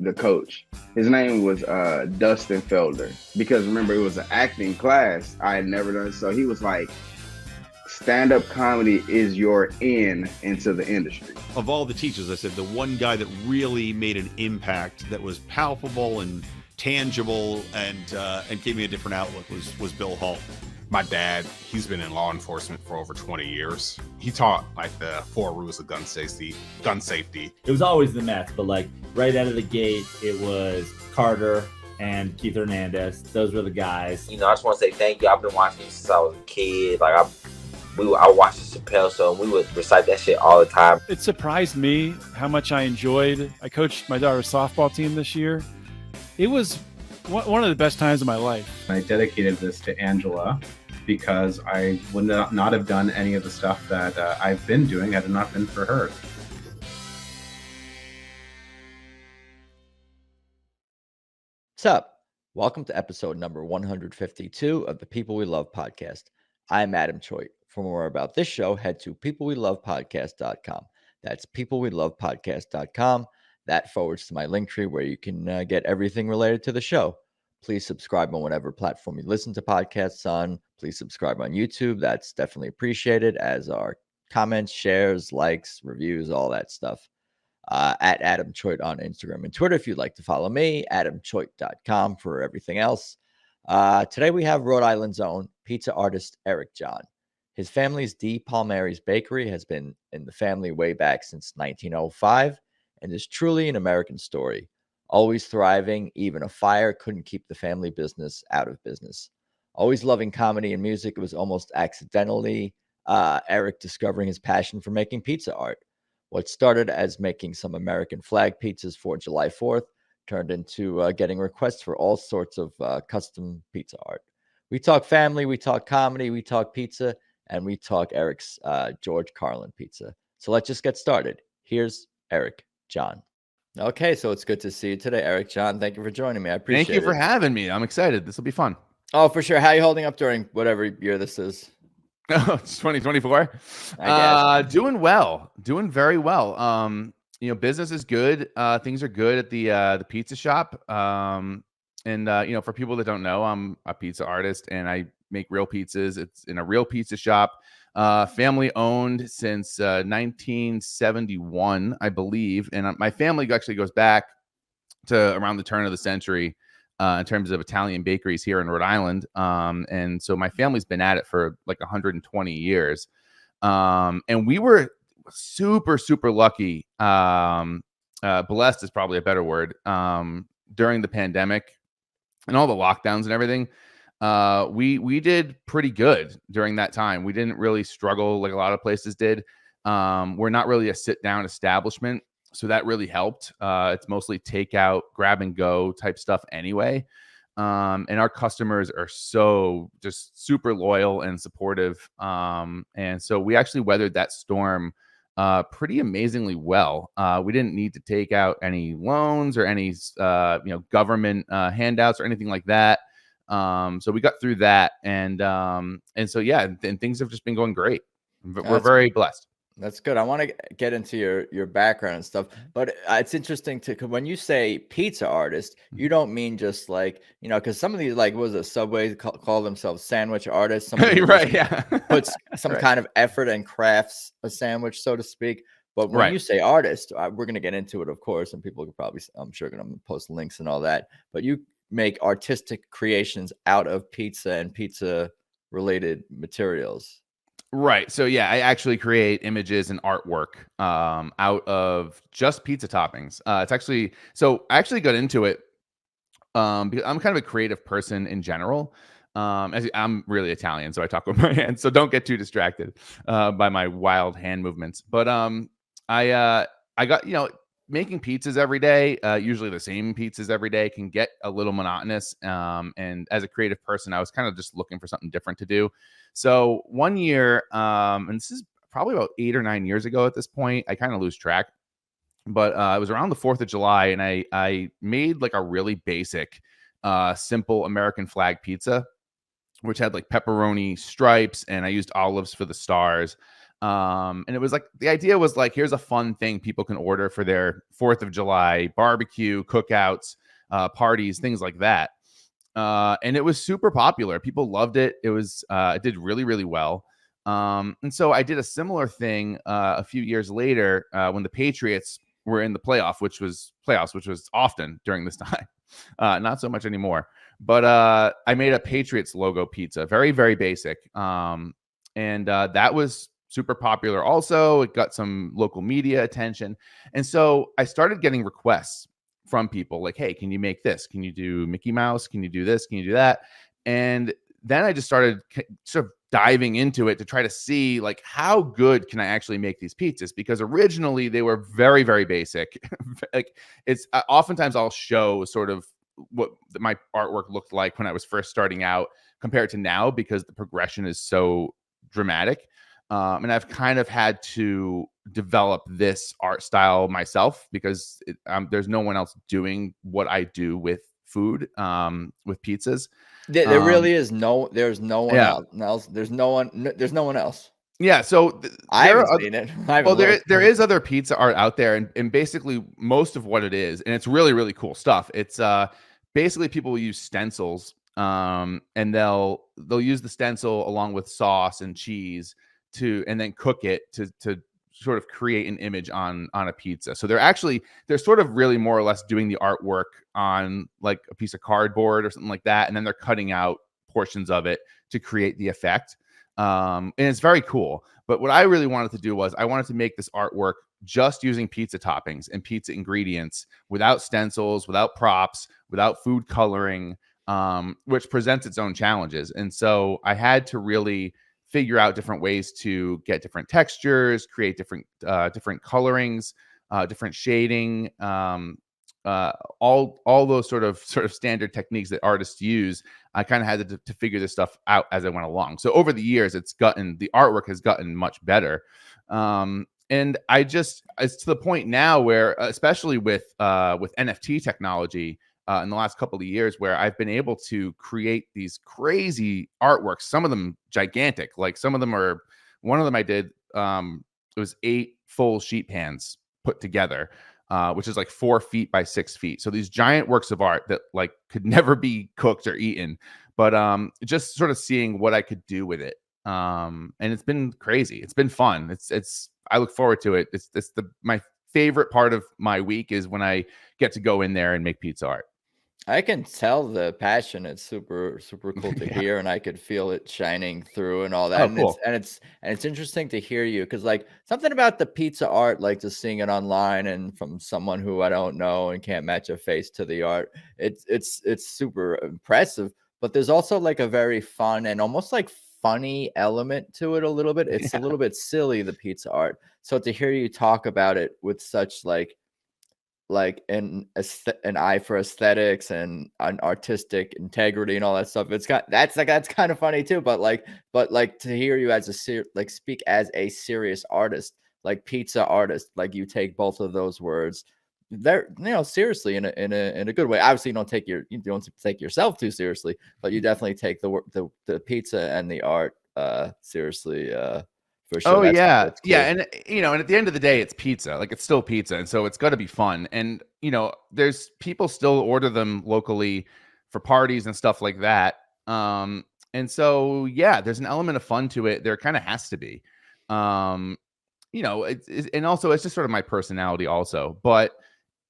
the coach. His name was Dustin Felder, because remember, it was an acting class I had never done. So he was like, stand-up comedy is your into the industry. Of all the teachers, I said the one guy that really made an impact that was palpable and tangible and gave me a different outlook was Bill Hall. My dad, he's been in law enforcement for over 20 years. He taught like the 4 rules of gun safety. It was always the meth, but like right out of the gate, it was Carter and Keith Hernandez. Those were the guys. You know, I just want to say thank you. I've been watching you since I was a kid. Like I watched the Chappelle Show, and we would recite that shit all the time. It surprised me how much I enjoyed. I coached my daughter's softball team this year. It was one of the best times of my life. I dedicated this to Angela because I would not have done any of the stuff that I've been doing had it not been for her. What's up? Welcome to episode number 152 of the People We Love podcast. I'm Adam Choi. For more about this show, head to peoplewelovepodcast.com. That's peoplewelovepodcast.com. That forwards to my link tree where you can get everything related to the show. Please subscribe on whatever platform you listen to podcasts on. Please subscribe on YouTube. That's definitely appreciated, as are comments, shares, likes, reviews, all that stuff. At Adam Choit on Instagram and Twitter if you'd like to follow me, adamchoit.com for everything else. Today we have Rhode Island's own pizza artist Eric John. His family's D. Palmieri's Bakery has been in the family way back since 1905 and is truly an American story. Always thriving, even a fire couldn't keep the family business out of business. Always loving comedy and music, it was almost accidentally Eric discovering his passion for making pizza art. What started as making some American flag pizzas for July 4th turned into getting requests for all sorts of custom pizza art. We talk family, we talk comedy, we talk pizza, and we talk Eric's George Carlin pizza. So let's just get started. Here's Eric John. Okay, so it's good to see you today, Eric John. Thank you for joining me. I appreciate it. Thank you for having me. I'm excited. This will be fun. Oh, for sure. How are you holding up during whatever year this is? Oh, it's 2024. Doing well. Doing very well. Business is good. Things are good at the pizza shop. For people that don't know, I'm a pizza artist and I make real pizzas. It's in a real pizza shop. Family owned since 1971, I believe. And my family actually goes back to around the turn of the century in terms of Italian bakeries here in Rhode Island. And so my family's been at it for like 120 years. And we were super, super lucky. Blessed is probably a better word. During the pandemic and all the lockdowns and everything. We did pretty good during that time. We didn't really struggle like a lot of places did. We're not really a sit-down establishment, so that really helped. It's mostly takeout, grab and go type stuff anyway. And our customers are so just super loyal and supportive. And so we actually weathered that storm pretty amazingly well. We didn't need to take out any loans or any government handouts or anything like that. So we got through that, and so yeah, and things have just been going great. We're very blessed. That's good. I want to get into your background and stuff, but it's interesting when you say pizza artist, you don't mean just like, because some of these, like, was a Subway call themselves sandwich artists. Right. Yeah. Puts some kind of effort and crafts a sandwich, so to speak. But when you say artist, we're going to get into it, of course, and people could probably, I'm sure, going to post links and all that. But you make artistic creations out of pizza and pizza related materials. Right. So yeah, I actually create images and artwork out of just pizza toppings. It's actually, so I actually got into it because I'm kind of a creative person in general. As I'm really Italian, so I talk with my hands. So don't get too distracted by my wild hand movements. But I got, making pizzas every day, usually the same pizzas every day, can get a little monotonous. And as a creative person, I was kind of just looking for something different to do. So one year, and this is probably about 8 or 9 years ago at this point, I kind of lose track, but it was around the 4th of July, and I made like a really basic, simple American flag pizza, which had like pepperoni stripes, and I used olives for the stars. And it was like, the idea was like, here's a fun thing people can order for their 4th of July barbecue, cookouts, parties, things like that. And it was super popular. People loved it. It did really, really well. And so I did a similar thing a few years later when the Patriots were in the playoffs, which was often during this time. Not so much anymore. But I made a Patriots logo pizza, very, very basic. And that was super popular also. It got some local media attention. And so I started getting requests from people like, hey, can you make this? Can you do Mickey Mouse? Can you do this? Can you do that? And then I just started sort of diving into it to try to see like, how good can I actually make these pizzas? Because originally they were very, very basic. Like, it's oftentimes I'll show sort of what my artwork looked like when I was first starting out compared to now, because the progression is so dramatic. And I've kind of had to develop this art style myself because there's no one else doing what I do with food, with pizzas. There really is there's no one Yeah. else. There's no one else. Yeah. So I haven't seen it. Well, there is other pizza art out there, and basically most of what it is, and it's really, really cool stuff. It's basically people will use stencils, and they'll use the stencil along with sauce and cheese and then cook it to sort of create an image on a pizza. So they're sort of really more or less doing the artwork on like a piece of cardboard or something like that, and then they're cutting out portions of it to create the effect. And it's very cool. But what I really wanted to do was I wanted to make this artwork just using pizza toppings and pizza ingredients, without stencils, without props, without food coloring, which presents its own challenges. And so I had to really figure out different ways to get different textures, create different colorings, different shading, all those sort of standard techniques that artists use. I kind of had to figure this stuff out as I went along. So over the years, the artwork has gotten much better. And it's to the point now where, especially with NFT technology, in the last couple of years, where I've been able to create these crazy artworks, some of them gigantic. Like one of them I did, it was 8 full sheet pans put together, which is like 4 feet by 6 feet. So these giant works of art that like could never be cooked or eaten, but just sort of seeing what I could do with it. And it's been crazy. It's been fun. I look forward to it. My favorite part of my week is when I get to go in there and make pizza art. I can tell the passion. It's super, super cool to hear, and I could feel it shining through and all that. Oh, cool. It's interesting to hear you, because like something about the pizza art, like just seeing it online and from someone who I don't know and can't match a face to the art, it's super impressive. But there's also like a very fun and almost like funny element to it a little bit. It's a little bit silly, the pizza art. So to hear you talk about it with such like an eye for aesthetics and an artistic integrity and all that stuff, that's kind of funny too. But to hear you as speak as a serious artist, like pizza artist, like you take both of those words there, seriously in a good way. Obviously, you don't take yourself too seriously, but you definitely take the pizza and the art seriously. For sure. Oh, yeah. Cool. Yeah. And, and at the end of the day, it's pizza. Like, it's still pizza. And so it's got to be fun. And, there's people still order them locally for parties and stuff like that. And so, yeah, there's an element of fun to it. There kind of has to be. And also it's just sort of my personality also. But,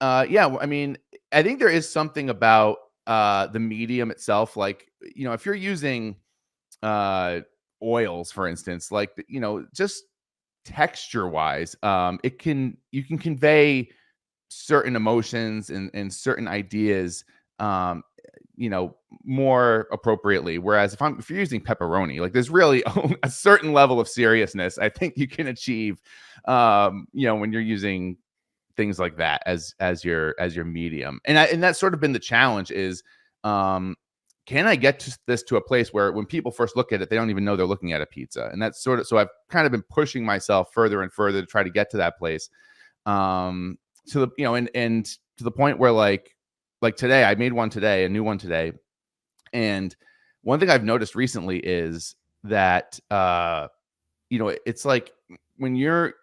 yeah, I mean, I think there is something about the medium itself. Like, if you're using oils, for instance, like, just texture wise, you can convey certain emotions and certain ideas, more appropriately. Whereas if you're using pepperoni, like, there's really a certain level of seriousness I think you can achieve, when you're using things like that as your medium. And that's sort of been the challenge is, can I get this to a place where when people first look at it, they don't even know they're looking at a pizza? And that's so I've kind of been pushing myself further and further to try to get to that place. To the point where like today, I made a new one today. And one thing I've noticed recently is that, it's like when you're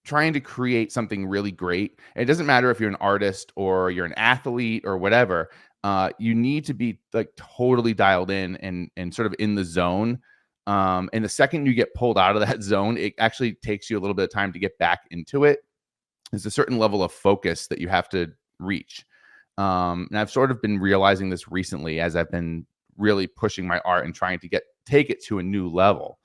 trying to create something really great, it doesn't matter if you're an artist or you're an athlete or whatever, you need to be like totally dialed in and sort of in the zone. And the second you get pulled out of that zone, it actually takes you a little bit of time to get back into it. There's a certain level of focus that you have to reach. And I've sort of been realizing this recently as I've been really pushing my art and trying to take it to a new level.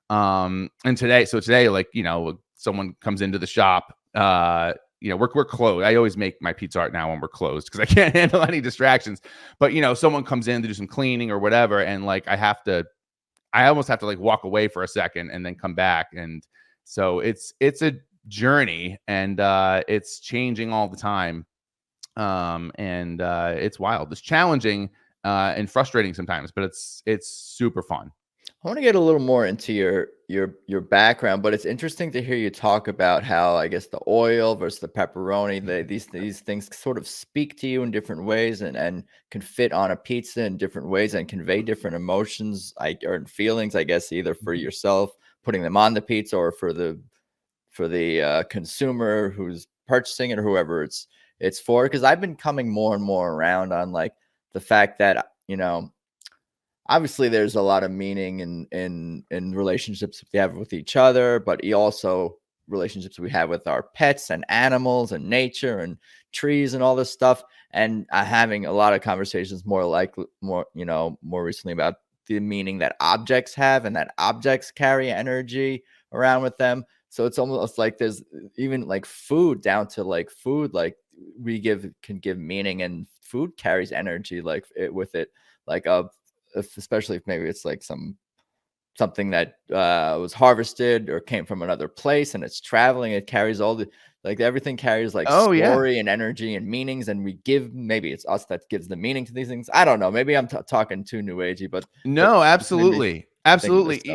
And today, like, you know, someone comes into the shop, you know, we're closed. I always make my pizza art now when we're closed because I can't handle any distractions. But, you know, someone comes in to do some cleaning or whatever, and like I almost have to like walk away for a second and then come back. And so it's a journey, and it's changing all the time. And it's wild. It's challenging and frustrating sometimes, but it's super fun. I want to get a little more into your background, but it's interesting to hear you talk about how, I guess, the oil versus the pepperoni, these things sort of speak to you in different ways and can fit on a pizza in different ways and convey different emotions or feelings, I guess, either for yourself putting them on the pizza or for the consumer who's purchasing it or whoever it's for. Because I've been coming more and more around on like the fact that, you know, obviously there's a lot of meaning in relationships we have with each other, but also relationships we have with our pets and animals and nature and trees and all this stuff. And having a lot of conversations more recently about the meaning that objects have and that objects carry energy around with them. So it's almost like there's even like food down to like food, like can give meaning, and food carries energy like with it, like especially if maybe it's like something that was harvested or came from another place and it's traveling. It carries all everything carries like story and energy and meanings, and maybe it's us that gives the meaning to these things. I don't know. Maybe I'm talking too new agey, but no, absolutely.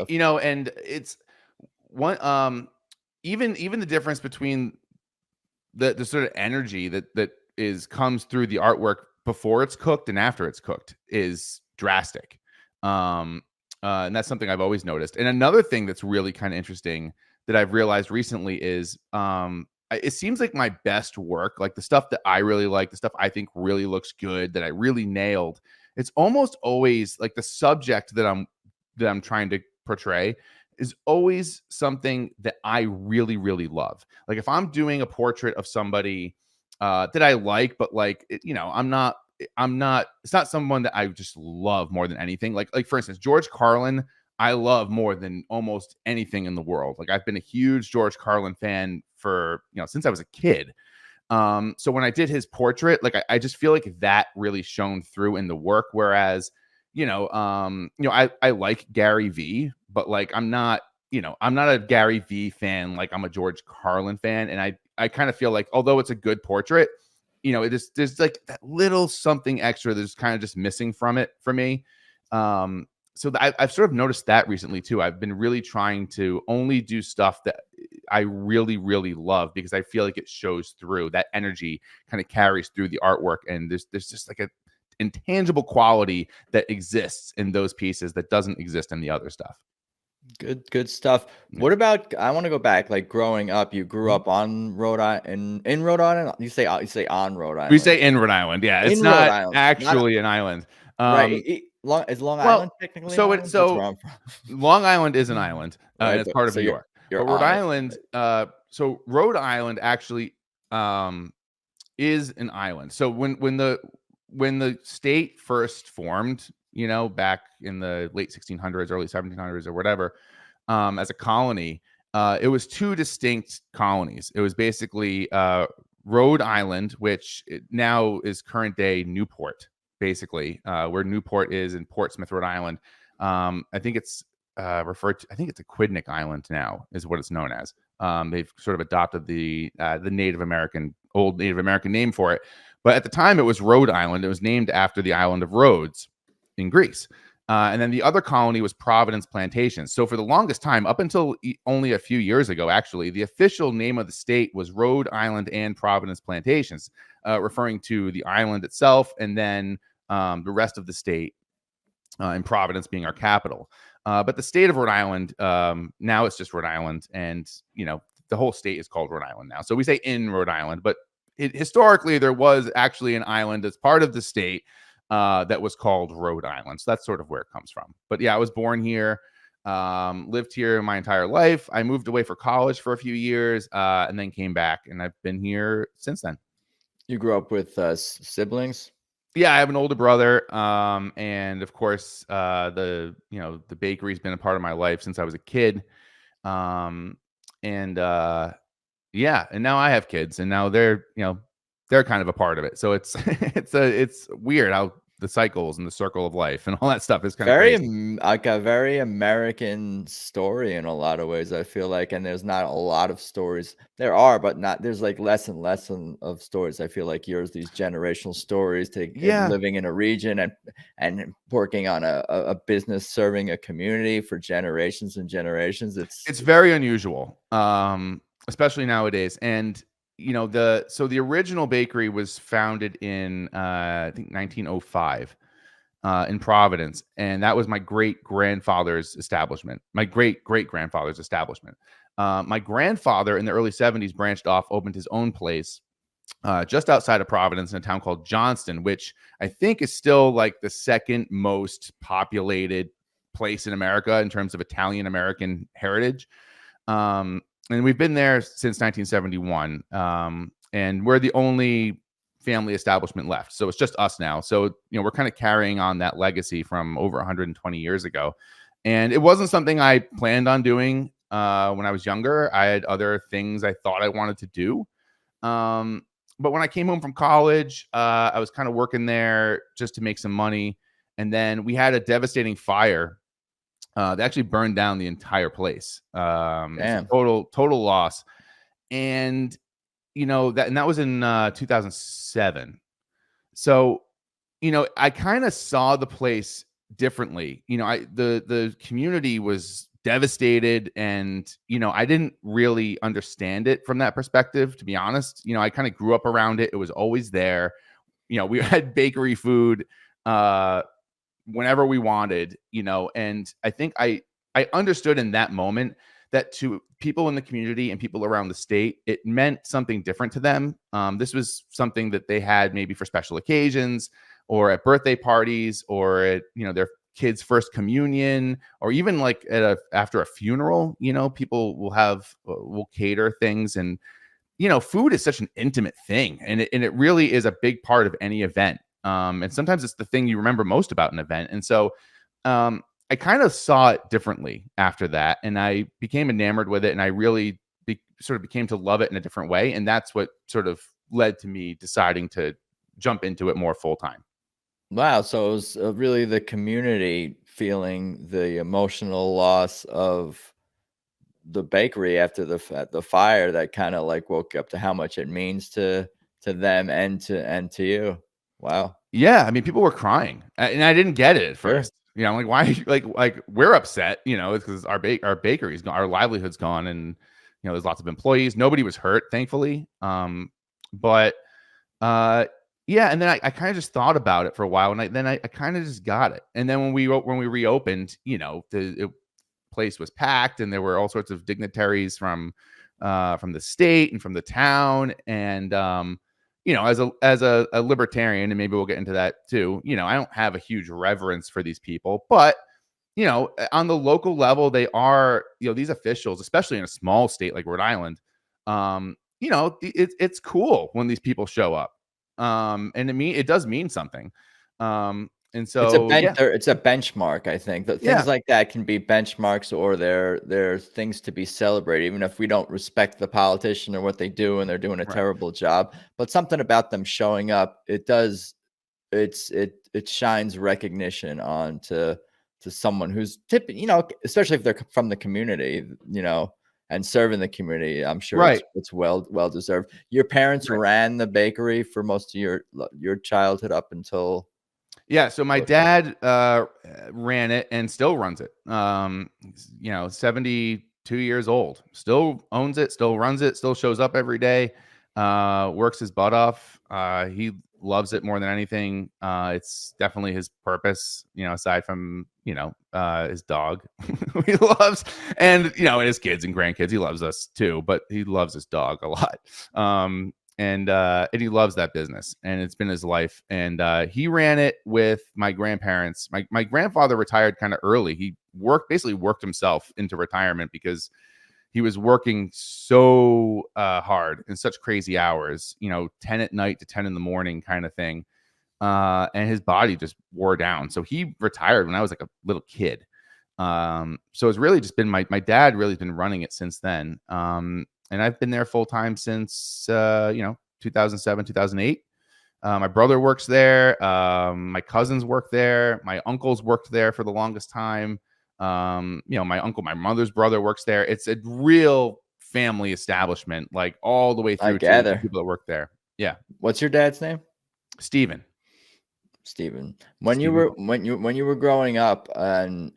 You know, and it's one, even the difference between the sort of energy that comes through the artwork before it's cooked and after it's cooked is drastic. And that's something I've always noticed. And another thing that's really kind of interesting that I've realized recently is it seems like my best work, like the stuff that I really like, the stuff I think really looks good, that I really nailed, it's almost always like the subject that I'm trying to portray is always something that I really, really love. Like if I'm doing a portrait of somebody that I like, but like, you know, it's not someone that I just love more than anything. Like for instance, George Carlin, I love more than almost anything in the world. Like I've been a huge George Carlin fan for, you know, since I was a kid. So when I did his portrait, like I just feel like that really shone through in the work. Whereas, I like Gary V, but like I'm not a Gary V fan. Like I'm a George Carlin fan. And I kind of feel like, although it's a good portrait, you know, there's like that little something extra that's kind of just missing from it for me. So I've sort of noticed that recently too. I've been really trying to only do stuff that I really, really love, because I feel like it shows through. That energy kind of carries through the artwork, and there's just like a intangible quality that exists in those pieces that doesn't exist in the other stuff. Good stuff. Yeah. What about, I want to go back, like growing up, you grew up on Rhode Island, in Rhode Island? You say on Rhode Island. We say in Rhode Island. Yeah. It's not actually an island. Right. Is Long Island technically an island? So That's where I'm from. Long Island is an island. And it's part of New York. But Rhode Island, so Rhode Island actually is an island. So when the state first formed, you know, back in the late 1600s, early 1700s or whatever, as a colony, it was two distinct colonies. It was basically Rhode Island, which now is current day Newport, basically, where Newport is in Portsmouth, Rhode Island. I think it's referred to, I think it's Aquidneck Island now is what it's known as. They've sort of adopted the old Native American name for it. But at the time, it was Rhode Island. It was named after the island of Rhodes in Greece. And then the other colony was Providence Plantations. So for the longest time, up until only a few years ago, actually, the official name of the state was Rhode Island and Providence Plantations, referring to the island itself and then the rest of the state. and Providence being our capital. But the state of Rhode Island, now it's just Rhode Island, and the whole state is called Rhode Island now. So we say in Rhode Island, but historically there was actually an island as part of the state that was called Rhode Island. So that's sort of where it comes from. But yeah, I was born here, lived here my entire life. I moved away for college for a few years, and then came back, and I've been here since then. You grew up with siblings? Yeah, I have an older brother, and of course, the bakery's been a part of my life since I was a kid, and yeah, and now I have kids, and now they're kind of a part of it. So it's it's weird how the cycles and the circle of life and all that stuff is kind of Very crazy. like a very American story in a lot of ways, I feel like, and there's not a lot of stories. There are, but not there's like less and less of stories. I feel like yours, these generational stories to Yeah. living in a region and working on a business serving a community for generations and generations. It's very unusual, especially nowadays. And the original bakery was founded in I think 1905 in Providence, and that was my great grandfather's establishment. My great great grandfather's establishment. My grandfather in the early 70s branched off, opened his own place just outside of Providence in a town called Johnston, which I think is still like the second most populated place in America in terms of Italian American heritage. And we've been there since 1971. And we're the only family establishment left. So it's just us now. So, we're kind of carrying on that legacy from over 120 years ago. And it wasn't something I planned on doing when I was younger. I had other things I thought I wanted to do. But when I came home from college, I was kind of working there just to make some money. And then we had a devastating fire that actually burned down the entire place. Damn. Total loss. And that was in 2007. So, I kind of saw the place differently. The community was devastated, and I didn't really understand it from that perspective, to be honest. I kind of grew up around it. It was always there. We had bakery food whenever we wanted, and I think I understood in that moment that to people in the community and people around the state, it meant something different to them. This was something that they had maybe for special occasions or at birthday parties or at, their kids' first communion, or even like after a funeral. People will cater things, and food is such an intimate thing, and it really is a big part of any event. And sometimes it's the thing you remember most about an event. And so I kind of saw it differently after that, and I became enamored with it, and I really sort of became to love it in a different way. And that's what sort of led to me deciding to jump into it more full time. Wow. So it was really the community feeling the emotional loss of the bakery after the fire that kind of like woke up to how much it means to them and to you. Wow. Yeah, I mean, people were crying, and I didn't get it at first. I'm like, why? Like we're upset. It's because our bakery's gone, our livelihood's gone, and there's lots of employees. Nobody was hurt, thankfully. But yeah, and then I kind of just thought about it for a while, and I kind of just got it. And then when we reopened, the place was packed, and there were all sorts of dignitaries from the state and from the town, and as a libertarian, and maybe we'll get into that too, I don't have a huge reverence for these people, but on the local level, they are, these officials, especially in a small state like Rhode Island, it's cool when these people show up. And it does mean something. And so it's a benchmark. I think that things like that can be benchmarks, or they're things to be celebrated, even if we don't respect the politician or what they do and they're doing a terrible job. But something about them showing up, it shines recognition on to someone who's especially if they're from the community, and serving the community. I'm sure it's well deserved. Your parents ran the bakery for most of your childhood up until. Yeah, so my dad ran it and still runs it. 72 years old, still owns it, still runs it, still shows up every day, works his butt off. He loves it more than anything. It's definitely his purpose, aside from, his dog he loves, and, and his kids and grandkids. He loves us too, but he loves his dog a lot. And he loves that business, and it's been his life. And he ran it with my grandparents. My grandfather retired kind of early. He basically worked himself into retirement because he was working so hard in such crazy hours, 10 at night to 10 in the morning kind of thing. And his body just wore down. So he retired when I was like a little kid. So it's really just been my dad really has been running it since then. And I've been there full time since, 2007, 2008. My brother works there. My cousins work there. My uncles worked there for the longest time. My mother's brother works there. It's a real family establishment, like all the way through to the people that work there. Yeah. What's your dad's name? Steven. When you were growing up, and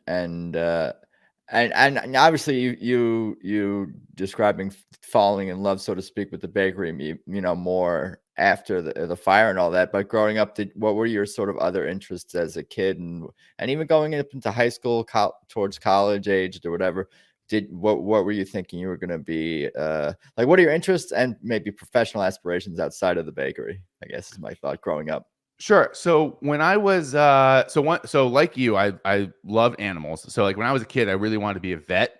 obviously you describing falling in love, so to speak, with the bakery, more after the fire and all that. But growing up, what were your sort of other interests as a kid, and even going up into high school, towards college age or whatever? What were you thinking you were going to be? Like, what are your interests and maybe professional aspirations outside of the bakery, I guess is my thought growing up. Sure. So when I was so like you, I love animals. So like when I was a kid, I really wanted to be a vet,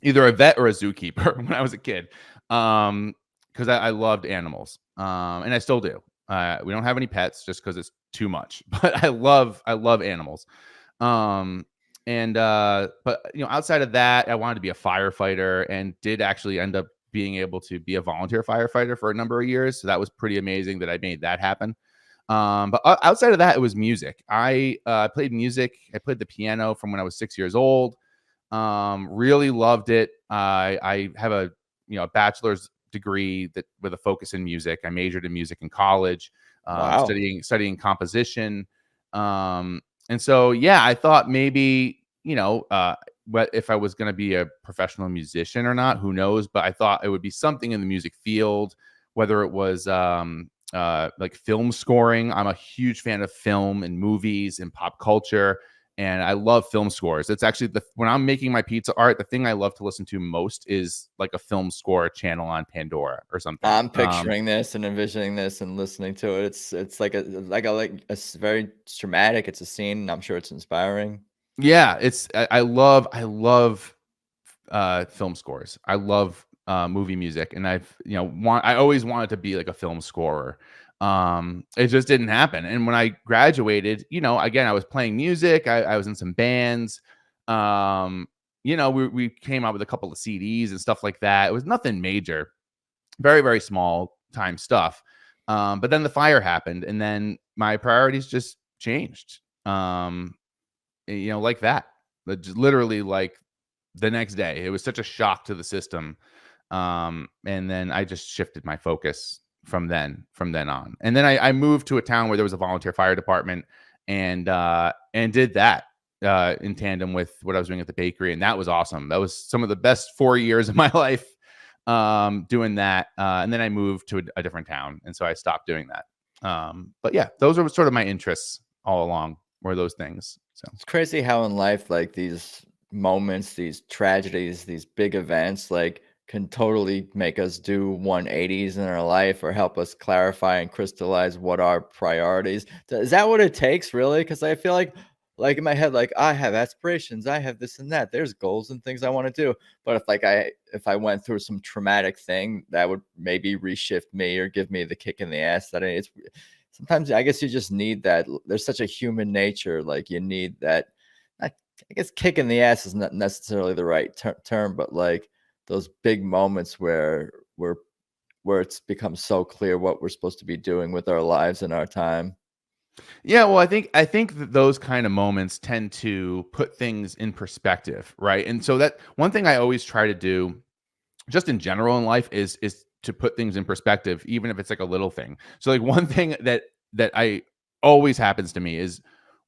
either a vet or a zookeeper when I was a kid. Because I loved animals. And I still do. We don't have any pets just because it's too much. But I love animals. But outside of that, I wanted to be a firefighter, and did actually end up being able to be a volunteer firefighter for a number of years. So that was pretty amazing that I made that happen. But outside of that, it was music. I played music. I played the piano from when I was 6 years old. Really loved it. I have a bachelor's degree with a focus in music. I majored in music in college, Wow. studying composition. And so, yeah, I thought maybe, but if I was going to be a professional musician or not, who knows? But I thought it would be something in the music field, whether it was like film scoring. I'm a huge fan of film and movies and pop culture, and I love film scores. It's actually when I'm making my pizza art, the thing I love to listen to most is like a film score channel on Pandora or something. I'm picturing this and envisioning this and listening to it. It's like a very dramatic. It's a scene, and I'm sure it's inspiring. Yeah, I love film scores. I love movie music, and I always wanted to be like a film scorer. It just didn't happen. And when I graduated, again, I was playing music. I was in some bands. We came out with a couple of CDs and stuff like that. It was nothing major, very, very small time stuff. But then the fire happened, and then my priorities just changed. Like that, just literally like the next day. It was such a shock to the system. And then I just shifted my focus from then on. And then I moved to a town where there was a volunteer fire department, and did that in tandem with what I was doing at the bakery. And that was awesome. That was some of the best 4 years of my life, doing that. And then I moved to a different town, and so I stopped doing that. But yeah, those are sort of my interests all along, were those things. So it's crazy how in life, like, these moments, these tragedies, these big events, like, can totally make us do 180s in our life, or help us clarify and crystallize what our priorities. Is that what it takes, really? Because I feel like in my head, like, I have aspirations, I have this and that, there's goals and things I want to do. But if I went through some traumatic thing, that would maybe reshift me or give me the kick in the ass that it's sometimes, I guess, you just need that. There's such a human nature, like, you need that. I guess kick in the ass is not necessarily the right term, but like those big moments where it's become so clear what we're supposed to be doing with our lives and our time. Yeah, well, I think that those kind of moments tend to put things in perspective, right? And so that one thing I always try to do, just in general in life, is to put things in perspective, even if it's like a little thing. So like one thing that I always happens to me is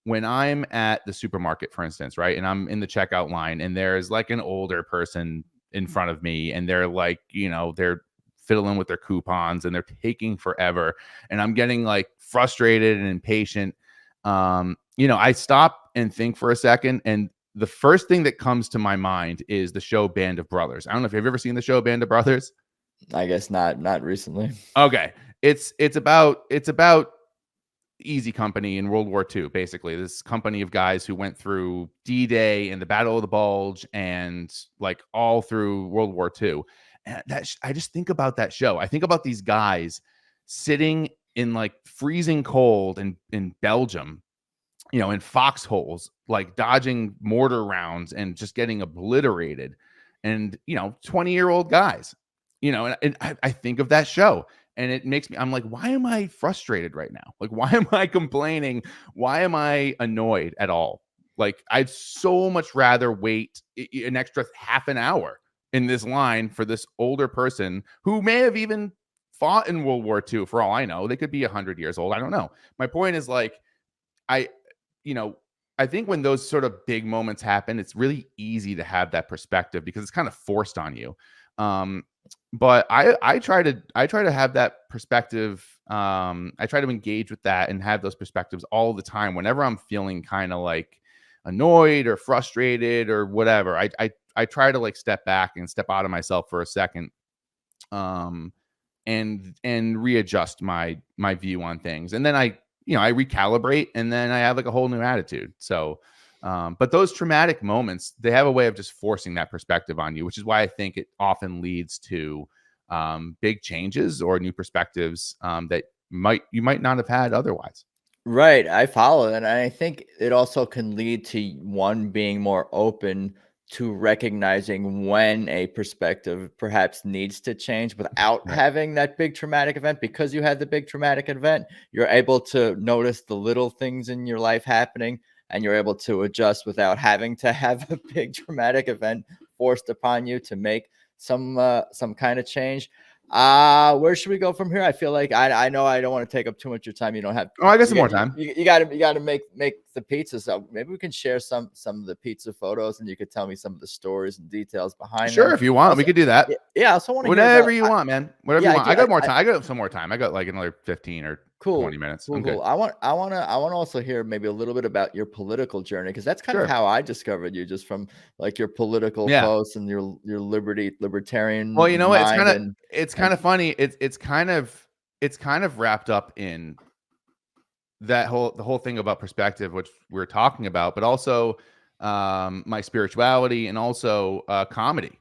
when I'm at the supermarket, for instance, right? And I'm in the checkout line, and there's like an older person in front of me, and they're like, they're fiddling with their coupons and they're taking forever. And I'm getting like frustrated and impatient. I stop and think for a second, and the first thing that comes to my mind is the show Band of Brothers. I don't know if you've ever seen the show Band of Brothers. I guess not recently. Okay. It's about Easy Company in World War II, basically. This company of guys who went through D-Day and the Battle of the Bulge and like all through World War II. And I just think about that show. I think about these guys sitting in like freezing cold in Belgium, in foxholes, like dodging mortar rounds and just getting obliterated. And, 20-year-old guys, and I think of that show. And it makes me, I'm like, why am I frustrated right now? Like, why am I complaining? Why am I annoyed at all? Like, I'd so much rather wait an extra half an hour in this line for this older person who may have even fought in World War II, for all I know. They could be 100 years old. I don't know. My point is like, I think when those sort of big moments happen, it's really easy to have that perspective because it's kind of forced on you. But I try to have that perspective. I try to engage with that and have those perspectives all the time. Whenever I'm feeling kind of like annoyed or frustrated or whatever, I try to like step back and step out of myself for a second, and readjust my view on things. And then I recalibrate, and then I have like a whole new attitude. So, but those traumatic moments, they have a way of just forcing that perspective on you, which is why I think it often leads to big changes or new perspectives that you might not have had otherwise. Right. I follow. And I think it also can lead to one being more open to recognizing when a perspective perhaps needs to change without having that big traumatic event. Because you had the big traumatic event, you're able to notice the little things in your life happening, and you're able to adjust without having to have a big traumatic event forced upon you to make some kind of change. Where should we go from here? I feel like I know I don't want to take up too much of your time. You don't have. Oh, I got some more time. You got to make the pizza. So maybe we can share some of the pizza photos, and you could tell me some of the stories and details behind. Sure, them. if you want, we could do that. Yeah, I also want to whatever you want, man. Whatever you want. I got more time. I I got some more time. I got like another 15 or 20 minutes. Cool. I want to also hear maybe a little bit about your political journey, because that's kind of how I discovered you, just from like your political posts and your libertarian. Well, you know what? It's kind of funny. It's kind of wrapped up in the whole thing about perspective, which we're talking about, but also my spirituality and also comedy.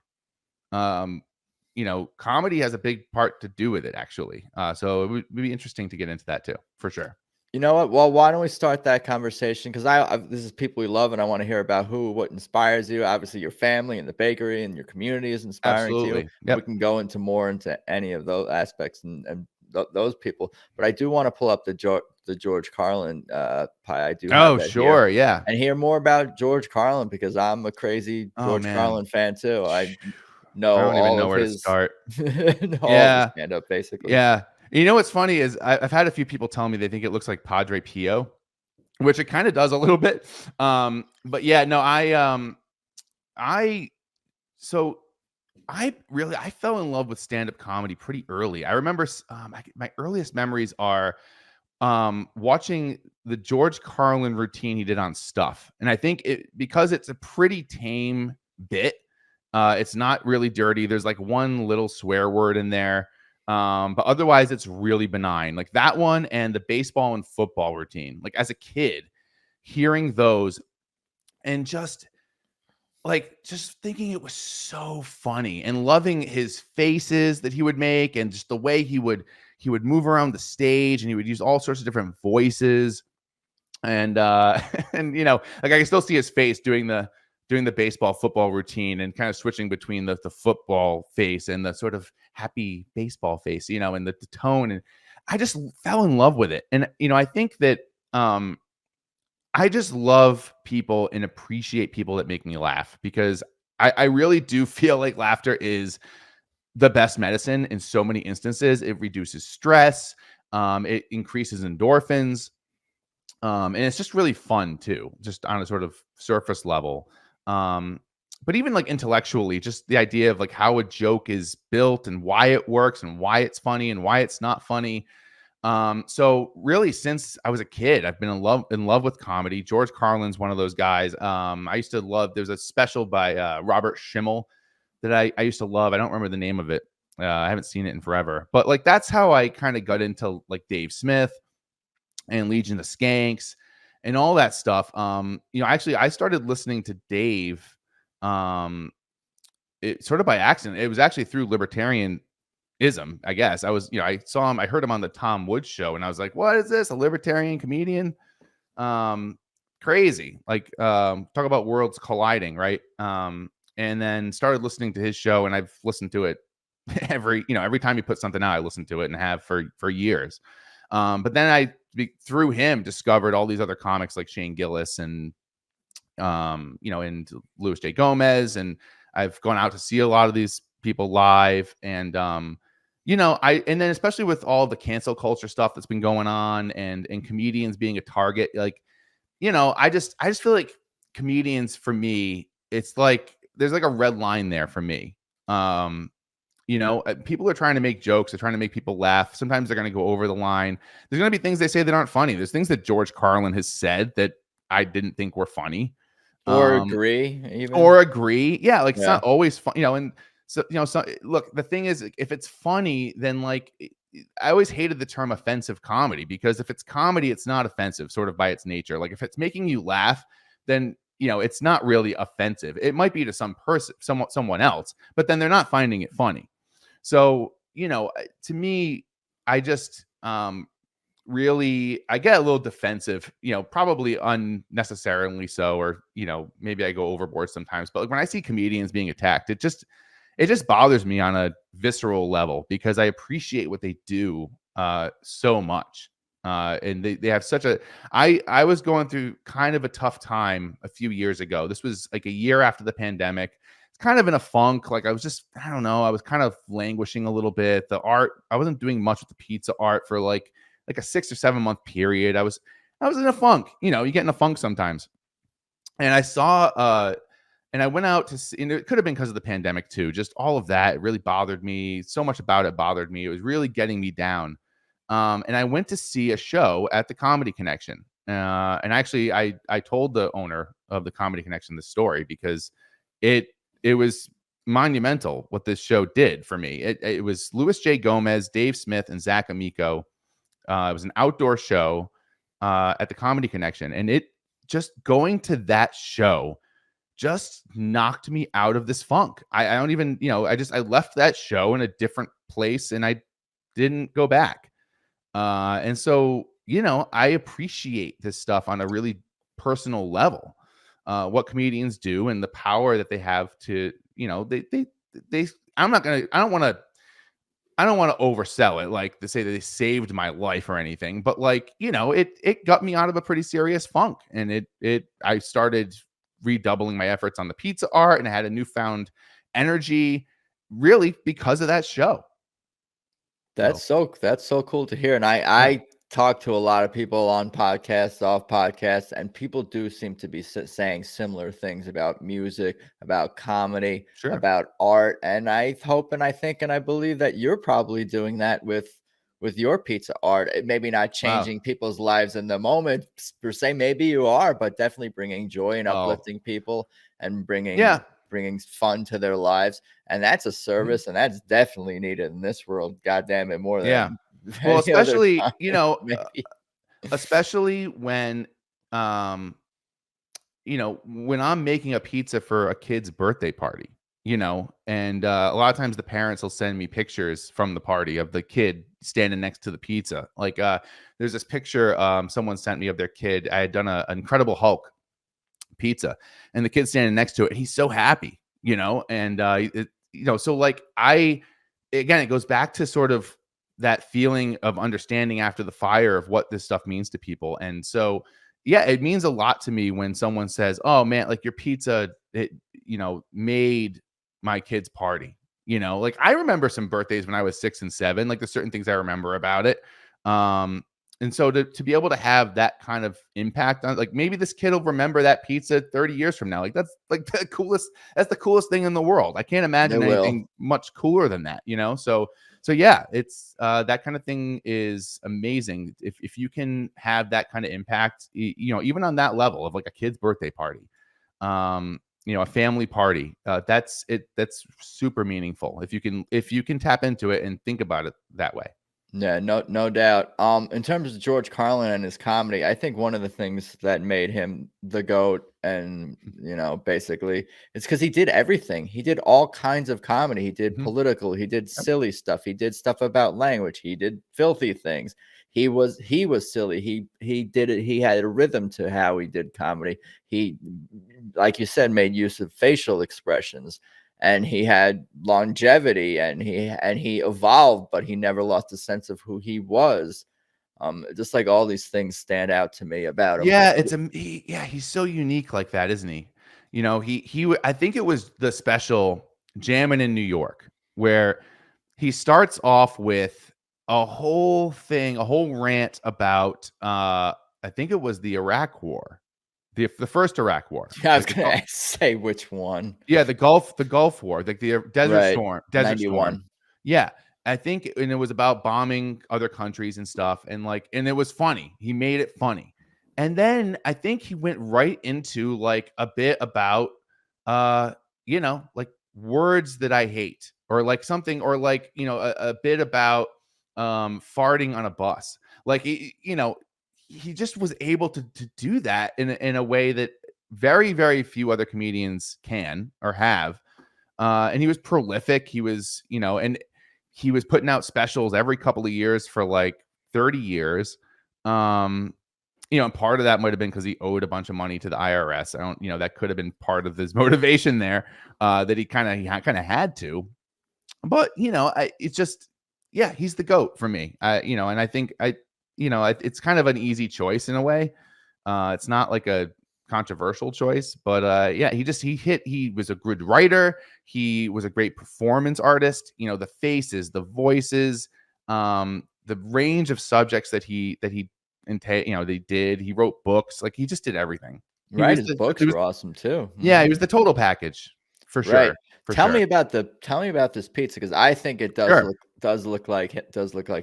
Comedy has a big part to do with it, actually. So it would be interesting to get into that too, for sure. You know what? Well, why don't we start that conversation? Because this is People We Love, and I want to hear about what inspires you. Obviously, your family and the bakery and your community is inspiring to you. Yep. We can go into any of those aspects and those people. But I do want to pull up the George Carlin pie. I do. Oh, sure, yeah. And hear more about George Carlin, because I'm a crazy George Carlin fan too. I don't even know where to start. Yeah, stand up basically. Yeah. You know what's funny is I've had a few people tell me they think it looks like Padre Pio, which it kind of does a little bit. But yeah, no, I fell in love with stand-up comedy pretty early. I remember my earliest memories are watching the George Carlin routine he did on Stuff. And I think because it's a pretty tame bit, it's not really dirty. There's like one little swear word in there. But otherwise it's really benign, like that one and the baseball and football routine. Like as a kid, hearing those and just thinking it was so funny and loving his faces that he would make and just the way he would move around the stage, and he would use all sorts of different voices. And and like I can still see his face doing the baseball football routine and kind of switching between the football face and the sort of happy baseball face, and the tone. And I just fell in love with it. And, I think that I just love people and appreciate people that make me laugh, because I really do feel like laughter is the best medicine in so many instances. It reduces stress. It increases endorphins. And it's just really fun too, just on a sort of surface level. but even like intellectually, just the idea of like how a joke is built and why it works and why it's funny and why it's not funny. So really, since I was a kid, I've been in love with comedy. George Carlin's one of those guys. I used to love. There's a special by Robert Schimmel that I used to love. I don't remember the name of it. I haven't seen it in forever. But like that's how I kind of got into like Dave Smith and Legion of Skanks and all that stuff. Actually, I started listening to Dave. It sort of by accident. It was actually through libertarianism, I guess. I saw him, I heard him on the Tom Woods show, and I was like, what is this? A libertarian comedian? Crazy. Like, talk about worlds colliding, right? And then started listening to his show, and I've listened to it every time he puts something out, I listen to it and have for years. But then through him, discovered all these other comics like Shane Gillis and Louis J. Gomez, and I've gone out to see a lot of these people live, and and then especially with all the cancel culture stuff that's been going on, and comedians being a target, like, I just feel like comedians, for me, it's like there's like a red line there for me. People are trying to make jokes, they're trying to make people laugh. Sometimes they're going to go over the line. There's going to be things they say that aren't funny. There's things that George Carlin has said that I didn't think were funny. Or agree, even. Yeah, like it's not always fun, and so look, the thing is, if it's funny, then like I always hated the term offensive comedy, because if it's comedy, it's not offensive, sort of by its nature. Like if it's making you laugh, then it's not really offensive. It might be to some person, someone else, but then they're not finding it funny. So to me, I just really, I get a little defensive, probably unnecessarily so, or maybe I go overboard sometimes. But like when I see comedians being attacked, it just bothers me on a visceral level, because I appreciate what they do so much. And they have such a, I was going through kind of a tough time a few years ago. This was like a year after the pandemic. It's kind of in a funk. Like I was kind of languishing a little bit. The art, I wasn't doing much with the pizza art for like a 6 or 7 month period. I was in a funk. You get in a funk sometimes. And I saw and I went out to see, and it could have been because of the pandemic too. Just all of that, it really bothered me. So much about it bothered me. It was really getting me down. And I went to see a show at the Comedy Connection. And actually, I told the owner of the Comedy Connection this story, because it was monumental what this show did for me. It was Louis J. Gomez, Dave Smith, and Zach Amico. It was an outdoor show at the Comedy Connection. And it just going to that show just knocked me out of this funk. I don't even, I left that show in a different place, and I didn't go back. And so, I appreciate this stuff on a really personal level, what comedians do and the power that they have to, I don't want to oversell it, like to say that they saved my life or anything, but like, it got me out of a pretty serious funk, and I started redoubling my efforts on the pizza art, and I had a newfound energy really because of that show. That's so cool to hear. And I talk to a lot of people on podcasts, off podcasts, and people do seem to be saying similar things about music, about comedy, about art. And I hope and I think and I believe that you're probably doing that with your pizza art. It maybe not changing people's lives in the moment per se, maybe you are, but definitely bringing joy and uplifting people and bringing fun to their lives. And that's a service, and that's definitely needed in this world. God damn it, more than well, especially especially when when I'm making a pizza for a kid's birthday party, and a lot of times the parents will send me pictures from the party of the kid standing next to the pizza. Like there's this picture someone sent me of their kid. I had done an Incredible Hulk pizza, and the kid's standing next to it, and he's so happy, and so like again, it goes back to sort of that feeling of understanding after the fire of what this stuff means to people. And so it means a lot to me when someone says, oh man, like your pizza, it made my kid's party. Like I remember some birthdays when I was 6 and 7, like there's certain things I remember about it. And so to be able to have that kind of impact on, like, maybe this kid will remember that pizza 30 years from now. Like, that's like that's the coolest thing in the world. I can't imagine anything much cooler than that, you know? So yeah, it's that kind of thing is amazing. If you can have that kind of impact, you know, even on that level of like a kid's birthday party, you know, a family party, that's super meaningful. If you can tap into it and think about it that way. Yeah, no doubt. In terms of George Carlin and his comedy, I think one of the things that made him the GOAT, and you know, basically, it's because he did everything. He did all kinds of comedy. He did political. He did silly stuff. He did stuff about language. He did filthy things. He was silly. He did it. He had a rhythm to how he did comedy. He, like you said, made use of facial expressions. And he had longevity, and he evolved, but he never lost a sense of who he was. Just like all these things stand out to me about him. Yeah, he's so unique like that, isn't he? You know, I think it was the special Jammin' in New York, where he starts off with a whole rant about I think it was the Iraq War. The first Iraq War. Yeah, I was gonna say which one. Yeah, the Gulf War, like the Desert Storm. 91. Yeah, I think, and it was about bombing other countries and stuff, and it was funny. He made it funny, and then I think he went right into like a bit about, you know, like words that I hate, or like something, or like, you know, a bit about farting on a bus, like, you know. He just was able to do that in a way that very, very few other comedians can or have. And he was prolific. He was, you know, and he was putting out specials every couple of years for like 30 years. You know, and part of that might have been because he owed a bunch of money to the IRS. You know, that could have been part of his motivation there, that he kind of had to. But, you know, it's just, yeah, he's the GOAT for me. You know, and I think you know, it's kind of an easy choice in a way. It's not like a controversial choice, but yeah, he was a good writer. He was a great performance artist. You know, the faces, the voices, the range of subjects that he you know, they did. He wrote books. Like, he just did everything. Right, his books were awesome too. Yeah, he was the total package for sure. Right. Tell me about this pizza, because I think it does look like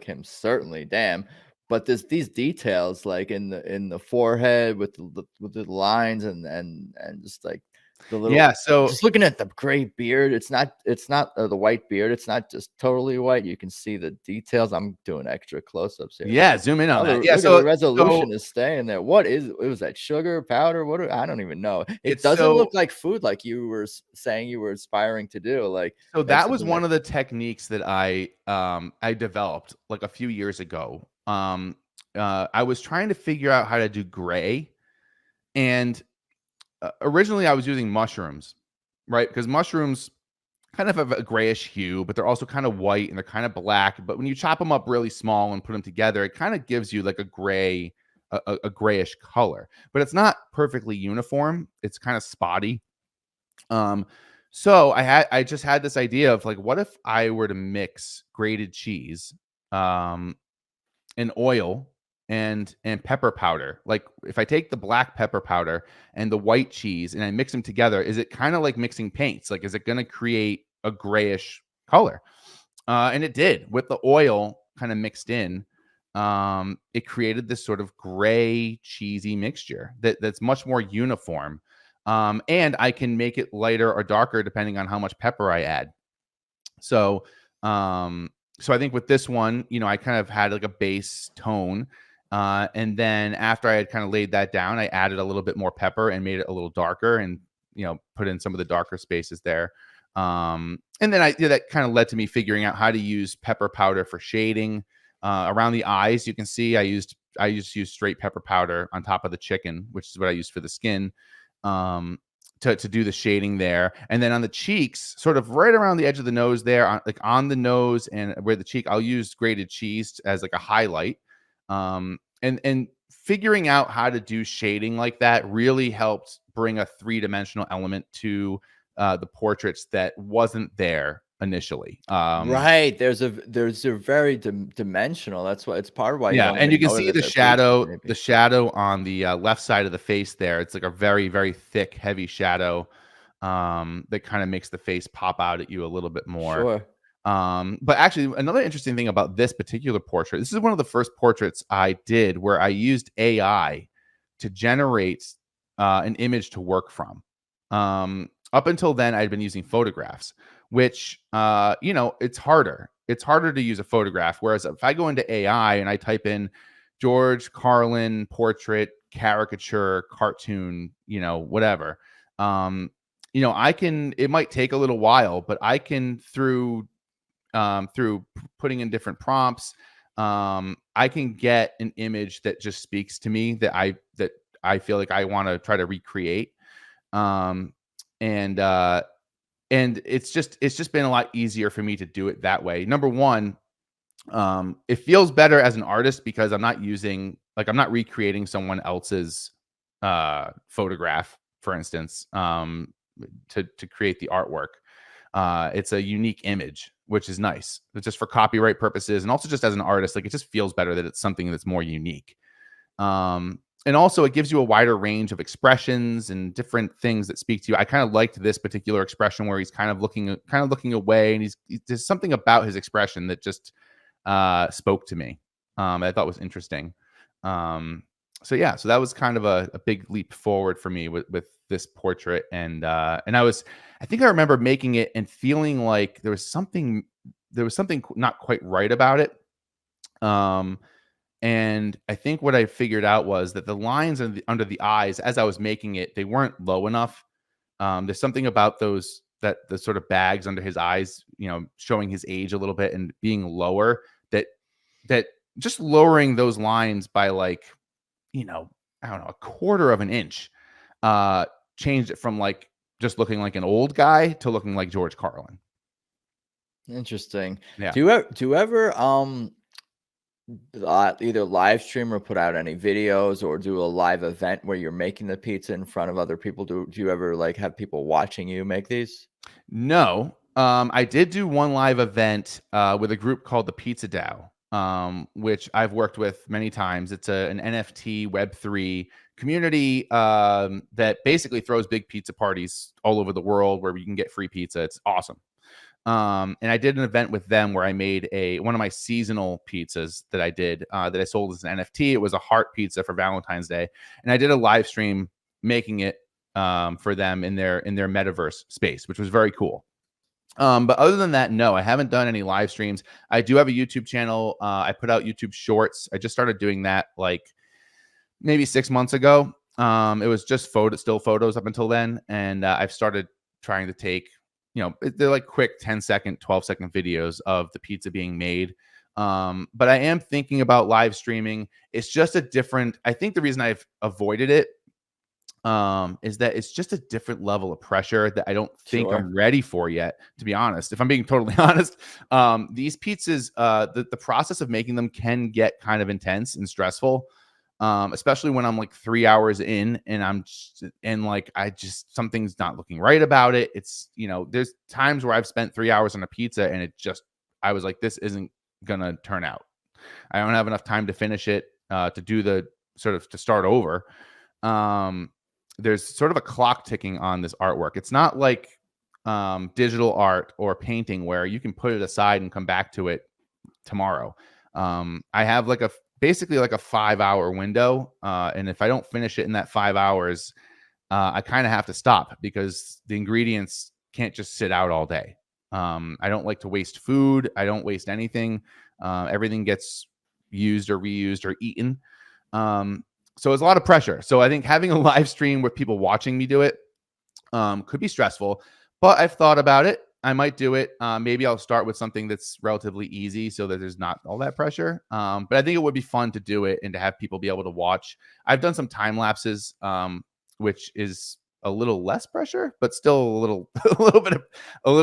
him. Certainly, damn. But there's these details, like in the forehead with the lines and just like the little, so just looking at the gray beard, it's not the white beard, it's not just totally white. You can see the details. I'm doing extra close-ups here. Yeah, zoom in on that. Yeah, so the resolution is staying there. Was that sugar, powder? I don't even know. It doesn't look like food, like you were saying you were aspiring to do. Like, so that was one of the techniques that I developed like a few years ago. I was trying to figure out how to do gray, and originally I was using mushrooms, right? Because mushrooms kind of have a grayish hue, but they're also kind of white and they're kind of black. But when you chop them up really small and put them together, it kind of gives you like a gray, a grayish color. But it's not perfectly uniform. It's kind of spotty. So I just had this idea of like, what if I were to mix grated cheese, and oil and pepper powder? Like, if I take the black pepper powder and the white cheese and I mix them together, is it kind of like mixing paints? Like, is it going to create a grayish color? And it did. With the oil kind of mixed in, it created this sort of gray cheesy mixture that's much more uniform. And I can make it lighter or darker depending on how much pepper I add. So I think with this one, you know, I kind of had like a base tone. And then after I had kind of laid that down, I added a little bit more pepper and made it a little darker, and, you know, put in some of the darker spaces there. And then that kind of led to me figuring out how to use pepper powder for shading around the eyes. You can see I just used straight pepper powder on top of the chicken, which is what I used for the skin. To do the shading there. And then on the cheeks, sort of right around the edge of the nose there, on the nose and where the cheek, I'll use grated cheese as like a highlight. And figuring out how to do shading like that really helped bring a three-dimensional element to the portraits that wasn't there initially. Right. There's a very dimensional. That's why it's part of why. Yeah, don't and you even can see notice the shadow on the left side of the face there. It's like a very, very thick, heavy shadow that kind of makes the face pop out at you a little bit more. Sure. But actually, another interesting thing about this particular portrait, this is one of the first portraits I did where I used AI to generate an image to work from. Up until then, I'd been using photographs, which, it's harder. It's harder to use a photograph. Whereas if I go into AI and I type in George Carlin portrait, caricature, cartoon, whatever, it might take a little while, but I can, through putting in different prompts, I can get an image that just speaks to me that I feel like I want to try to recreate. And it's just been a lot easier for me to do it that way. Number one, it feels better as an artist because I'm not recreating someone else's photograph, for instance, to create the artwork. It's a unique image, which is nice. It's just for copyright purposes, and also just as an artist, like, it just feels better that it's something that's more unique. And also it gives you a wider range of expressions and different things that speak to you. I kind of liked this particular expression where he's kind of looking away, and there's something about his expression that just spoke to me. I thought was interesting. So that was kind of a big leap forward for me with this portrait. And I think I remember making it and feeling like there was something not quite right about it. And I think what I figured out was that the lines under the eyes, as I was making it, they weren't low enough. There's something about the sort of bags under his eyes, showing his age a little bit and being lower, that just lowering those lines by, like, I don't know, a quarter of an inch, changed it from, like, just looking like an old guy to looking like George Carlin. Interesting. Yeah. Do you ever either live stream or put out any videos or do a live event where you're making the pizza in front of other people? Do you ever, like, have people watching you make these? No. I did do one live event with a group called the Pizza DAO, which I've worked with many times. It's an NFT Web3 community that basically throws big pizza parties all over the world where you can get free pizza. It's awesome. And I did an event with them where I made one of my seasonal pizzas that I did that I sold as an NFT. It was a heart pizza for Valentine's Day, and I did a live stream making it for them in their metaverse space, which was very cool. But other than that, no, I haven't done any live streams. I do have a YouTube channel. I put out YouTube Shorts. I just started doing that like maybe 6 months ago. It was just still photos up until then, and I've started trying to take. They're like quick 10-second, 12-second videos of the pizza being made. But I am thinking about live streaming. It's just I think the reason I've avoided it is that it's just a different level of pressure that I don't think I'm ready for yet, to be honest. If I'm being totally honest, these pizzas, the process of making them can get kind of intense and stressful. Especially when I'm like 3 hours in and something's not looking right about it. It's, there's times where I've spent 3 hours on a pizza and I was like, this isn't going to turn out. I don't have enough time to finish it, to do to start over. There's sort of a clock ticking on this artwork. It's not like, digital art or painting where you can put it aside and come back to it tomorrow. I have basically like a 5-hour window. And if I don't finish it in that 5 hours, I kind of have to stop because the ingredients can't just sit out all day. I don't like to waste food. I don't waste anything. Everything gets used or reused or eaten. So it's a lot of pressure. So I think having a live stream with people watching me do it could be stressful, but I've thought about it. I might do it. Maybe I'll start with something that's relatively easy so that there's not all that pressure. But I think it would be fun to do it and to have people be able to watch. I've done some time lapses, which is a little less pressure, but still a little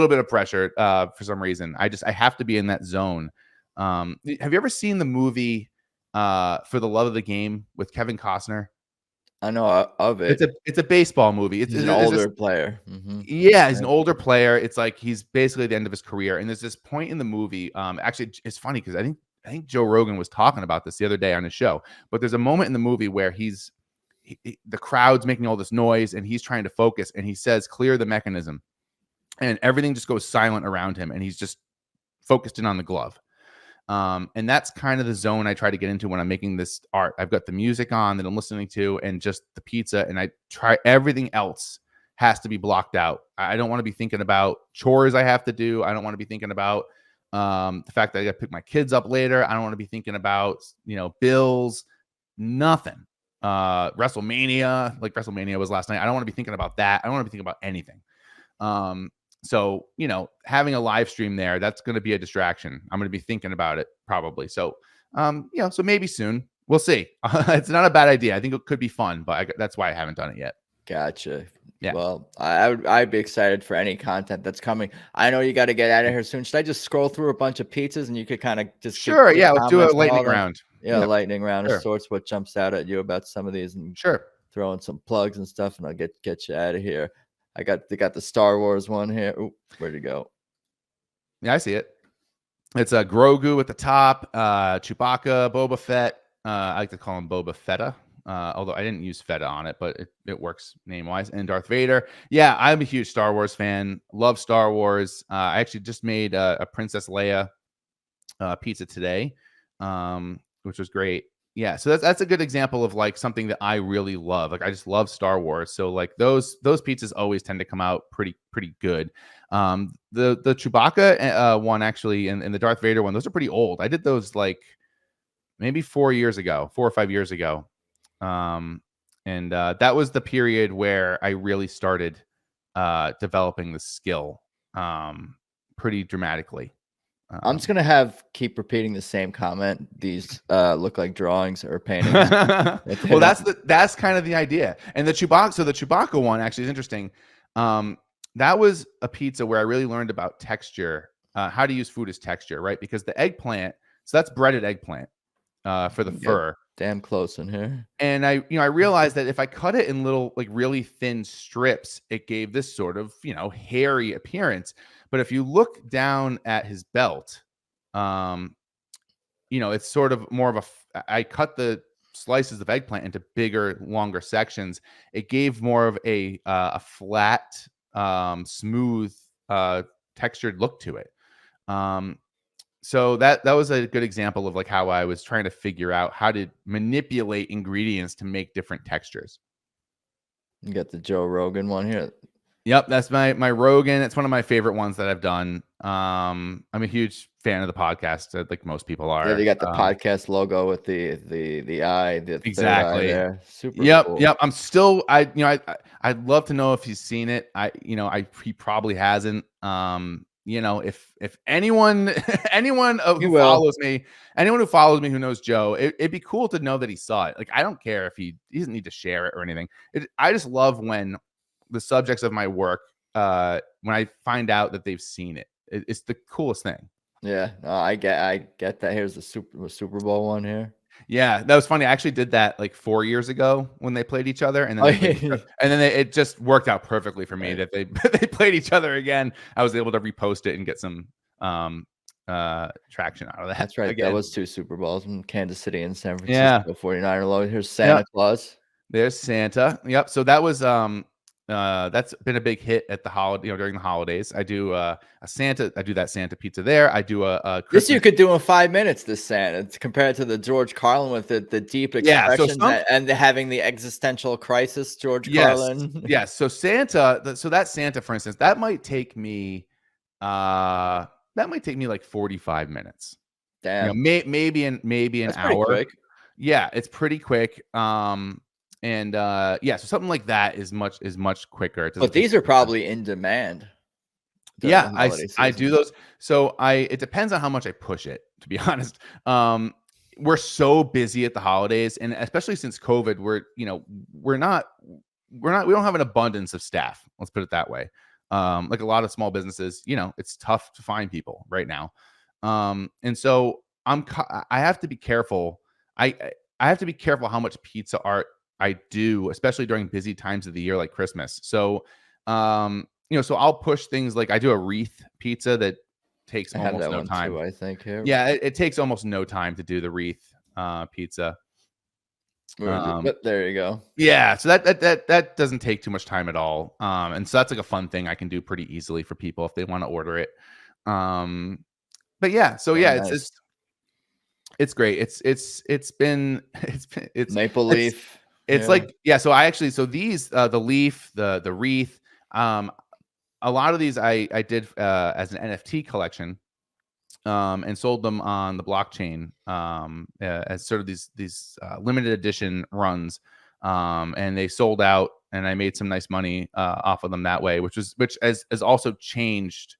bit of pressure for some reason. I have to be in that zone. Have you ever seen the movie For the Love of the Game with Kevin Costner? I know of it. It's a baseball movie. It's He's an there's older player. Yeah, he's an older player. It's like he's basically at the end of his career. And there's this point in the movie. Actually, it's funny because I think Joe Rogan was talking about this the other day on his show. But there's a moment in the movie where the crowd's making all this noise and he's trying to focus, and he says, "Clear the mechanism," and everything just goes silent around him, and he's just focused in on the glove. And that's kind of the zone I try to get into when I'm making this art. I've got the music on that I'm listening to and just the pizza, and I try everything else has to be blocked out. I don't want to be thinking about chores I have to do. I don't want to be thinking about the fact that I got to pick my kids up later. I don't want to be thinking about, bills, nothing. WrestleMania, like WrestleMania was last night. I don't want to be thinking about that. I don't want to be thinking about anything. So, having a live stream there, that's going to be a distraction. I'm going to be thinking about it probably. So, so maybe soon. We'll see. It's not a bad idea. I think it could be fun, but that's why I haven't done it yet. Gotcha. Yeah. Well, I'd be excited for any content that's coming. I know you got to get out of here soon. Should I just scroll through a bunch of pizzas and you could kind of just sure? Yeah, let's do a lightning round. Yeah, lightning round Sure. of sorts. What jumps out at you about some of these, and sure, throw in some plugs and stuff, and I'll get you out of here. They got the Star Wars one here. Ooh, where'd it go? Yeah, I see it. It's a Grogu at the top, Chewbacca, Boba Fett. I like to call him Boba Fetta, although I didn't use Feta on it, but it works name-wise. And Darth Vader. Yeah, I'm a huge Star Wars fan. Love Star Wars. I actually just made a Princess Leia pizza today, which was great. Yeah, so that's a good example of like something that I really love. Like I just love Star Wars. So like those pizzas always tend to come out pretty good. The Chewbacca one actually and the Darth Vader one, those are pretty old. I did those like maybe 4 or 5 years ago. And that was the period where I really started developing the skill pretty dramatically. I'm just gonna keep repeating the same comment. These look like drawings or paintings. Well, that's kind of the idea. And the Chewbacca one actually is interesting. That was a pizza where I really learned about texture, how to use food as texture, right? Because the eggplant, so that's breaded eggplant for the fur. Damn close in here. And I realized that if I cut it in little, like really thin strips, it gave this sort of, hairy appearance. But if you look down at his belt, it's sort of more of I cut the slices of eggplant into bigger, longer sections. It gave more of a flat, smooth, textured look to it. So that was a good example of like how I was trying to figure out how to manipulate ingredients to make different textures. You got the Joe Rogan one here. Yep, that's my Rogan. It's one of my favorite ones that I've done. I'm a huge fan of the podcast, like most people are. Yeah, you got the podcast logo with the eye, the exactly eye there. Super. Yep, cool. yep. I'm still I'd love to know if he's seen it. He probably hasn't. If anyone who follows me who knows Joe, it'd be cool to know that he saw it. Like I don't care if he doesn't need to share it or anything. I just love when the subjects of my work, when I find out that they've seen it. It's the coolest thing. Yeah, no, I get that. Here's the Super Bowl one here. Yeah, that was funny. I actually did that like 4 years ago when they played each other, and then it just worked out perfectly for me that they played each other again. I was able to repost it and get some traction out of that. That's right. Again. That was 2 Super Bowls in Kansas City and San Francisco. 49er load. Here's Santa Claus. There's Santa. Yep. So that was that's been a big hit at the holiday, during the holidays. I do a Santa. I do that Santa pizza there. I do a Christmas. This you could do in 5 minutes. This Santa, it's compared to the George Carlin with the deep expression and having the existential crisis. George Carlin. Yes. So Santa. So that Santa, for instance, that might take me like 45 minutes. Damn. Maybe an hour. Quick. Yeah, it's pretty quick. So something like that is much quicker. But these are probably in demand. Yeah, I do those. So it depends on how much I push it, to be honest. We're so busy at the holidays, and especially since COVID, we don't have an abundance of staff. Let's put it that way. Like a lot of small businesses, it's tough to find people right now. And so I have to be careful. I have to be careful how much pizza art I do, especially during busy times of the year like Christmas. So, so I'll push things like I do a wreath pizza that takes I have almost that no one time. too, I think. Here. Yeah, it takes almost no time to do the wreath pizza. But there you go. Yeah, so that doesn't take too much time at all. And so that's like a fun thing I can do pretty easily for people if they want to order it. But yeah, so yeah, nice. it's great. It's maple leaf. It's like, yeah, so these the leaf, the wreath, a lot of these I did as an NFT collection. And sold them on the blockchain as sort of these limited edition runs, and they sold out, and I made some nice money off of them that way, which has also changed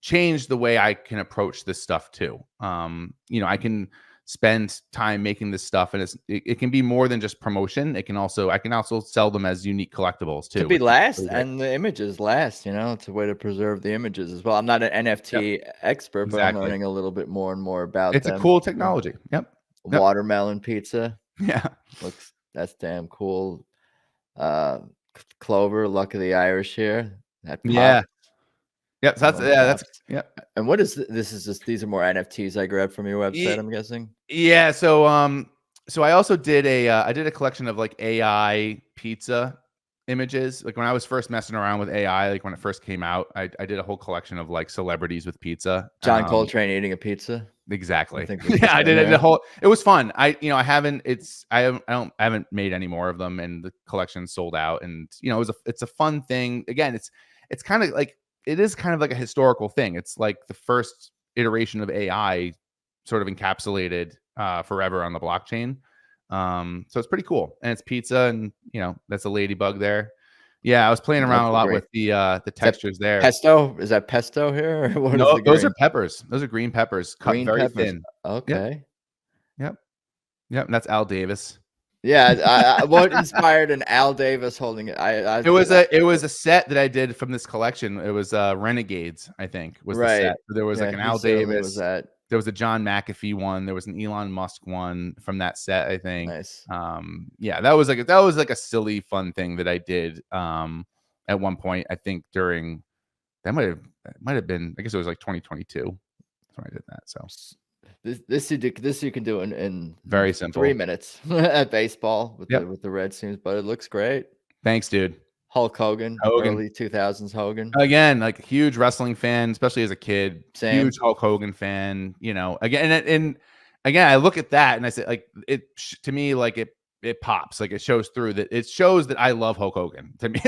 the way I can approach this stuff too. I can spend time making this stuff, and it can be more than just promotion. I can also sell them as unique collectibles too. Could be last, and the images last. It's a way to preserve the images as well. I'm not an NFT expert, but I'm learning a little bit more and more about it's them. A cool technology. Yep. Watermelon pizza. Yeah, that's damn cool. Clover, luck of the Irish here. Yeah. Yep. So that's And what is this? Is just these are more NFTs I grabbed from your website, I'm guessing. Yeah. So I also did a collection of like AI pizza images. Like when I was first messing around with AI, like when it first came out, I did a whole collection of like celebrities with pizza. John Coltrane eating a pizza. Exactly. I did it. It was fun. I haven't made any more of them, and the collection sold out. And it's a fun thing. Again, it's kind of like. It is kind of like a historical thing. It's like the first iteration of AI sort of encapsulated forever on the blockchain. So it's pretty cool. And it's pizza, and that's a ladybug there. Yeah, I was playing around a lot with the textures there. Pesto? Is that pesto here? No, those are peppers. Those are green peppers cut very thin. Okay. Yep. And that's Al Davis. Yeah, what inspired an Al Davis holding it? It was a set that I did from this collection. It was Renegades, I think, was the set. There was like an Al Davis. There was a John McAfee one. There was an Elon Musk one from that set, I think. Nice. Yeah, that was like a silly, fun thing that I did at one point. I think during that might have been. I guess it was like 2022. That's when I did that. So. This you can do in very simple 3 minutes at baseball with the Redskins, but it looks great. Thanks, dude. Hulk Hogan. Early 2000s Hogan. Again, like a huge wrestling fan, especially as a kid. Same. Huge Hulk Hogan fan. Again, and again, I look at that and I say, like, it to me, like it pops, like it shows through that. It shows that I love Hulk Hogan. To me,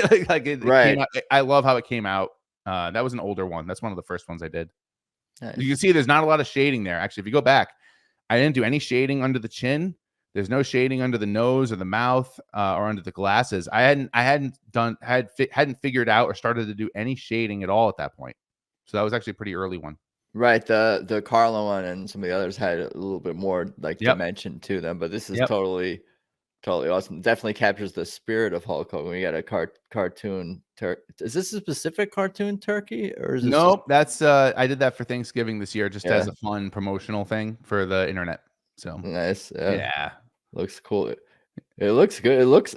I love how it came out. That was an older one. That's one of the first ones I did. Nice. You can see there's not a lot of shading there. Actually, if you go back, I didn't do any shading under the chin. There's no shading under the nose or the mouth or under the glasses. I hadn't figured out or started to do any shading at all at that point. So that was actually a pretty early one. Right. The Carlin one and some of the others had a little bit more like dimension to them, but this is totally awesome. Definitely captures the spirit of Hulk Hogan. We got a cartoon. Is this a specific cartoon turkey, or is this that's I did that for Thanksgiving this year, just as a fun promotional thing for the internet. So nice. Yeah, looks cool. It looks good. It looks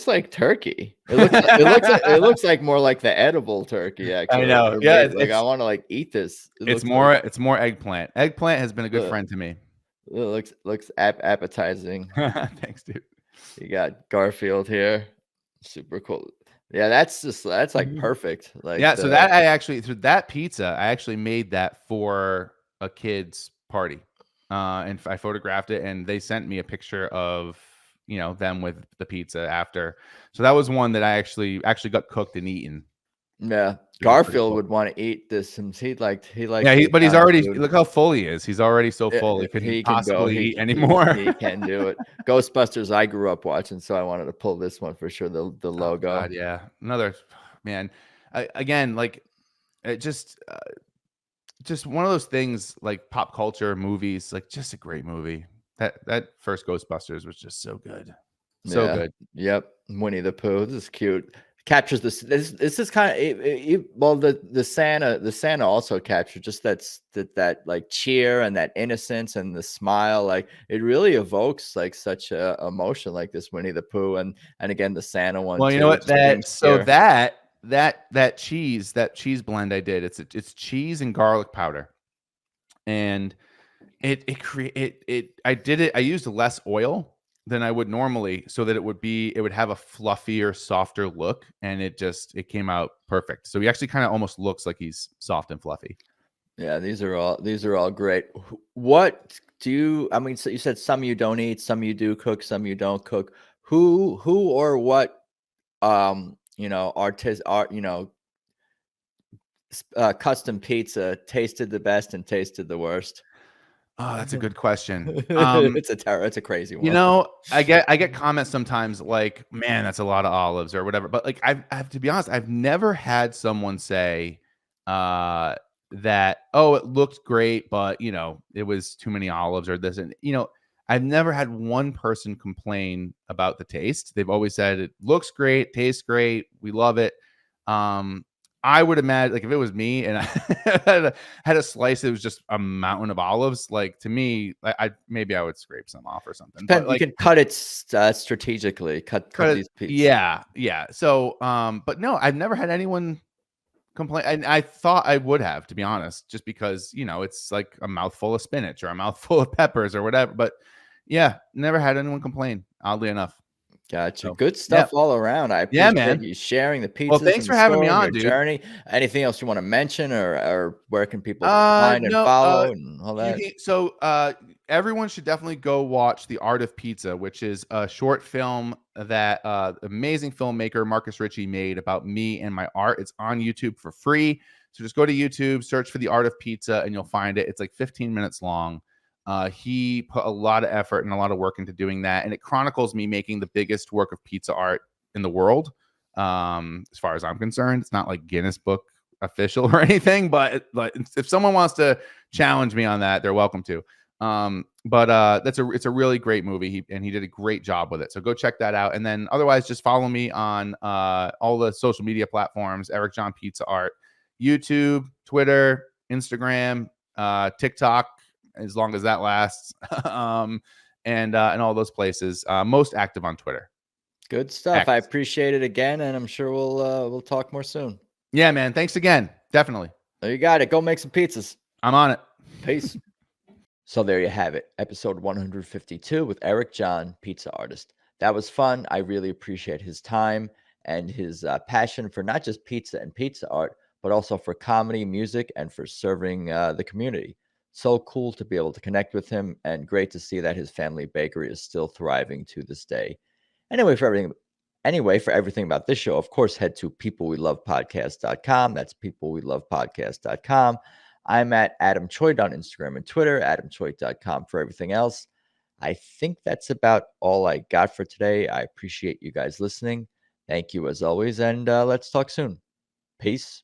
like turkey. It looks like more like the edible turkey. Actually, I know. Yeah, I want to like eat this. It's more eggplant. Eggplant has been a good friend to me. It looks appetizing. Thanks, dude. You got Garfield here. Super cool. Yeah, that's like perfect. Like so that pizza, I actually made that for a kid's party. And I photographed it, and they sent me a picture of them with the pizza after. So that was one that I actually got cooked and eaten. Yeah, Garfield would want to eat this, and he liked. But he's already look how full he is. He's already so full. Could he possibly eat anymore? He can do it. Ghostbusters, I grew up watching, so I wanted to pull this one for sure. The logo. Oh God, yeah, another man. Again, like it just one of those things, like pop culture movies, like just a great movie. That first Ghostbusters was just so good. So good. Yep. Winnie the Pooh. This is cute. captures this. This is kind of well, the Santa also captured just that like cheer and that innocence and the smile. Like it really evokes like such a emotion, like this Winnie the Pooh and again the Santa one. Well, you too, know what? which brings cheer. That cheese blend I did. It's cheese and garlic powder, and I used less oil than I would normally, so that it would have a fluffier, softer look, and it came out perfect. So he actually kind of almost looks like he's soft and fluffy. Yeah, these are all great. What do you? I mean, so you said some you don't eat, some you do cook, some you don't cook. Who or what? Custom pizza tasted the best and tasted the worst. Oh, that's a good question. It's a crazy one. You know, I get comments sometimes like, "Man, that's a lot of olives" or whatever. But like, I have to be honest, I've never had someone say that, "Oh, it looked great, but you know, it was too many olives" or this. And you know, I've never had one person complain about the taste. They've always said it looks great, tastes great, we love it. I would imagine, like, if it was me and I had a slice that was just a mountain of olives, like, to me, I would scrape some off or something. But like, you can cut it strategically. Cut these pieces. Yeah. So, but no, I've never had anyone complain. And I thought I would have, to be honest, just because, you know, it's like a mouthful of spinach or a mouthful of peppers or whatever. But yeah, never had anyone complain, oddly enough. Gotcha. So, good stuff all around. I appreciate you sharing the pizzas. Well, thanks for having me on, dude. Journey. Anything else you want to mention, or where can people find and follow and all that? Everyone should definitely go watch The Art of Pizza, which is a short film that amazing filmmaker Marcus Ritchie made about me and my art. It's on YouTube for free. So just go to YouTube, search for The Art of Pizza, and you'll find it. It's like 15 minutes long. He put a lot of effort and a lot of work into doing that, and it chronicles me making the biggest work of pizza art in the world. As far as I'm concerned, it's not like Guinness Book official or anything, but if someone wants to challenge me on that, they're welcome to. But it's a really great movie. He did a great job with it. So go check that out. And then otherwise, just follow me on all the social media platforms, Eric John Pizza Art, YouTube, Twitter, Instagram, TikTok, as long as that lasts, and all those places. Most active on Twitter. Good stuff. I appreciate it again, and I'm sure we'll talk more soon. Yeah, man. Thanks again. Definitely. There you got it. Go make some pizzas. I'm on it. Peace. So there you have it. Episode 152 with Eric John, Pizza Artist. That was fun. I really appreciate his time and his passion for not just pizza and pizza art, but also for comedy, music, and for serving the community. So cool to be able to connect with him, and great to see that his family bakery is still thriving to this day. Anyway, for everything about this show, of course, head to peoplewelovepodcast.com. That's peoplewelovepodcast.com. I'm at Adam Choit on Instagram and Twitter, adamchoit.com for everything else. I think that's about all I got for today. I appreciate you guys listening. Thank you as always, and let's talk soon. Peace.